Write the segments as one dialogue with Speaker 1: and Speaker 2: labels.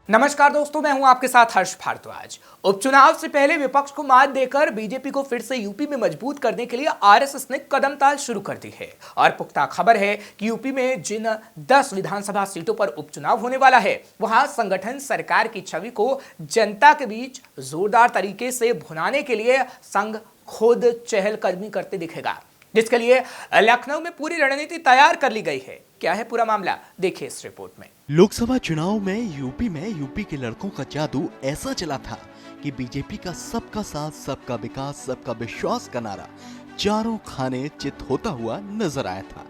Speaker 1: नमस्कार दोस्तों, मैं हूं आपके साथ हर्ष भारद्वाज। उपचुनाव से पहले विपक्ष को मात देकर बीजेपी को फिर से यूपी में मजबूत करने के लिए आरएसएस ने कदमताल शुरू कर दी है और पुख्ता खबर है कि यूपी में जिन 10 विधानसभा सीटों पर उपचुनाव होने वाला है, वहां संगठन सरकार की छवि को जनता के बीच जोरदार तरीके से भुनाने के लिए संघ खुद चहलकदमी करते दिखेगा, जिसके लिए लखनऊ में पूरी रणनीति तैयार कर ली गई है। क्या है पूरा मामला, देखिए इस रिपोर्ट में।
Speaker 2: लोकसभा चुनाव में यूपी के लड़कों का जादू ऐसा चला था कि बीजेपी का सबका साथ, सबका विकास, सबका विश्वास का नारा चारों खाने चित होता हुआ नजर आया था।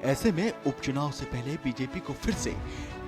Speaker 2: ऐसे में उपचुनाव से पहले बीजेपी को फिर से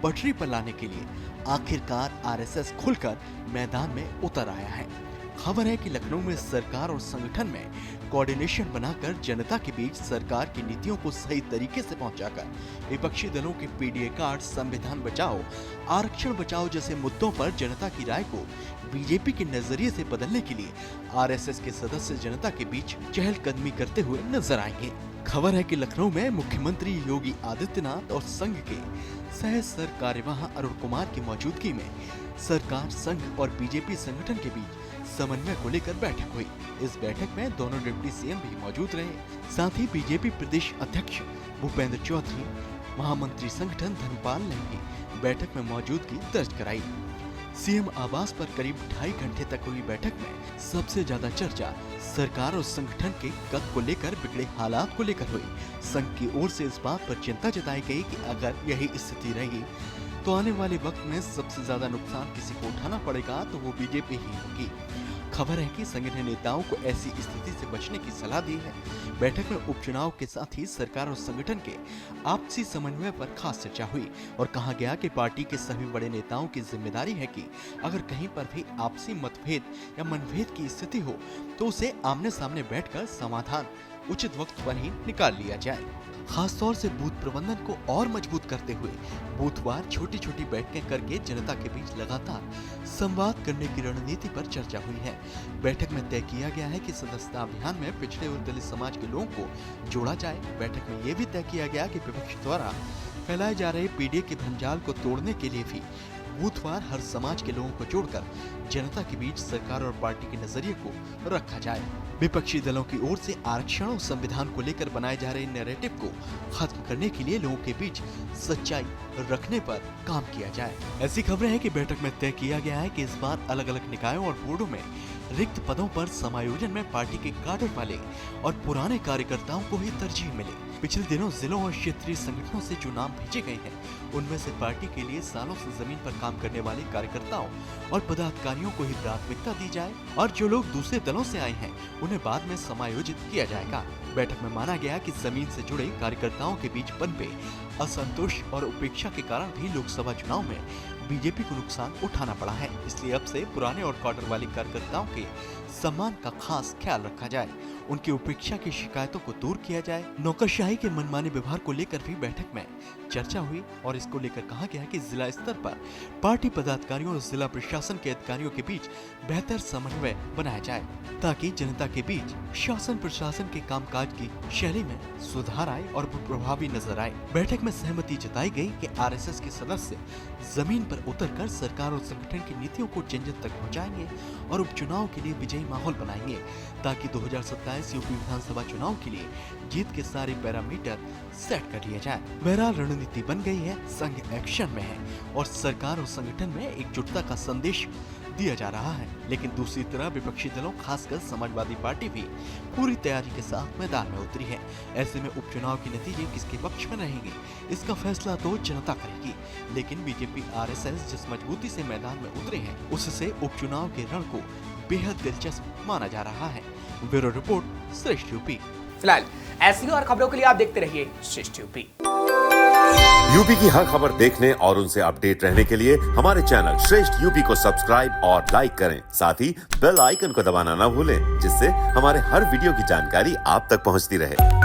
Speaker 2: पटरी पर लाने के लिए आखिरकार आरएसएस खुलकर मैदान में उतर आया है। खबर है कि लखनऊ में सरकार और संगठन में कोऑर्डिनेशन बनाकर जनता के बीच सरकार की नीतियों को सही तरीके से पहुंचाकर विपक्षी दलों के पीडीए कार्ड, संविधान बचाओ, आरक्षण बचाओ जैसे मुद्दों पर जनता की राय को बीजेपी के नजरिए से बदलने के लिए आरएसएस के सदस्य जनता के बीच चहलकदमी करते हुए नजर आएंगे। खबर है कि लखनऊ में मुख्यमंत्री योगी आदित्यनाथ और संघ के सह सरकार्यवाह अरुण कुमार की मौजूदगी में सरकार, संघ और बीजेपी संगठन के बीच समन्वय को लेकर बैठक हुई। इस बैठक में दोनों डिप्टी सीएम भी मौजूद रहे। साथ ही बीजेपी प्रदेश अध्यक्ष भूपेंद्र चौधरी, महामंत्री संगठन धर्मपाल ने भी बैठक में मौजूदगी दर्ज कराई। सीएम आवास पर करीब 2.5 घंटे तक हुई बैठक में सबसे ज्यादा चर्चा सरकार और संगठन के कद को लेकर, बिगड़े हालात को लेकर हुई। संघ की ओर से इस बात पर चिंता जताई गई कि अगर यही स्थिति रही तो आने वाले वक्त में सबसे ज्यादा नुकसान किसी को उठाना पड़ेगा तो वो बीजेपी ही होगी। खबर है कि संघ ने नेताओं को ऐसी स्थिति से बचने की सलाह दी है। बैठक में उपचुनाव के साथ ही सरकार और संगठन के आपसी समन्वय पर खास चर्चा हुई और कहा गया कि पार्टी के सभी बड़े नेताओं की जिम्मेदारी है कि अगर कहीं पर भी आपसी मतभेद या मनभेद की स्थिति हो तो उसे आमने सामने बैठकर समाधान उचित वक्त पर ही निकाल लिया जाए। खास तौर से बूथ प्रबंधन को और मजबूत करते हुए बूथवार छोटी छोटी बैठकें करके जनता के बीच लगातार संवाद करने की रणनीति पर चर्चा हुई है। बैठक में तय किया गया है कि सदस्यता अभियान में पिछड़े और दलित समाज के लोगों को जोड़ा जाए। बैठक में ये भी तय किया गया कि विपक्ष द्वारा फैलाए जा रहे पीडीए के भंजाल को तोड़ने के लिए भी बूथवार हर समाज के लोगों को जोड़कर जनता के बीच सरकार और पार्टी के नजरिए को रखा जाए। विपक्षी दलों की ओर से आरक्षण और संविधान को लेकर बनाए जा रहे नैरेटिव को खत्म करने के लिए लोगों के बीच सच्चाई रखने पर काम किया जाए। ऐसी खबरें हैं कि बैठक में तय किया गया है कि इस बार अलग अलग निकायों और बोर्डों में रिक्त पदों पर समायोजन में पार्टी के काडर वाले और पुराने कार्यकर्ताओं को ही तरजीह मिले। पिछले दिनों जिलों और क्षेत्रीय संगठनों से जो नाम भेजे गए हैं, उनमें से पार्टी के लिए सालों से जमीन पर काम करने वाले कार्यकर्ताओं और पदाधिकारियों को ही प्राथमिकता दी जाए और जो लोग दूसरे दलों से आए हैं उन्हें बाद में समायोजित किया जाएगा। बैठक में माना गया कि जमीन से जुड़े कार्यकर्ताओं के बीच पनपे असंतोष और उपेक्षा के कारण भी लोकसभा चुनाव में बीजेपी को नुकसान उठाना पड़ा है। इसलिए अब से पुराने और काडर वाले कार्यकर्ताओं के सम्मान का खास ख्याल रखा जाए, उनकी उपेक्षा की शिकायतों को दूर किया जाए। नौकरशाही के मनमाने व्यवहार को लेकर भी बैठक में चर्चा हुई और इसको लेकर कहा गया कि जिला स्तर पर पार्टी पदाधिकारियों और जिला प्रशासन के अधिकारियों के बीच बेहतर समन्वय बनाया जाए ताकि जनता के बीच शासन प्रशासन के कामकाज की शैली में सुधार आए और वो प्रभावी नजर आए। बैठक में सहमति जताई गई कि आरएसएस के सदस्य जमीन पर उतरकर सरकार और संगठन की नीतियों को जन जन तक पहुंचाएंगे और उपचुनाव के लिए विजयी माहौल बनाएंगे ताकि 2027 यूपी विधानसभा चुनाव के लिए जीत के सारे पैरामीटर सेट कर लिए जाए। बहरहाल रणनीति बन गई है, संघ एक्शन में है और सरकार और संगठन में एकजुटता का संदेश दिया जा रहा है। लेकिन दूसरी तरफ विपक्षी दलों, खासकर समाजवादी पार्टी भी पूरी तैयारी के साथ मैदान में उतरी है। ऐसे में उपचुनाव के नतीजे किसके पक्ष में रहेंगे, इसका फैसला तो जनता करेगी। लेकिन बीजेपी आरएसएस जिस मजबूती से मैदान में उतरे हैं, उससे उपचुनाव के रण को बेहद दिलचस्प माना जा रहा है। ब्यूरो रिपोर्ट, श्रेष्ठ यूपी।
Speaker 1: फिलहाल ऐसी और खबरों के लिए आप देखते रहिए श्रेष्ठ यूपी।
Speaker 3: यूपी की हर खबर देखने और उनसे अपडेट रहने के लिए हमारे चैनल श्रेष्ठ यूपी को सब्सक्राइब और लाइक करें। साथ ही बेल आइकन को दबाना ना भूलें, जिससे हमारे हर वीडियो की जानकारी आप तक पहुंचती रहे।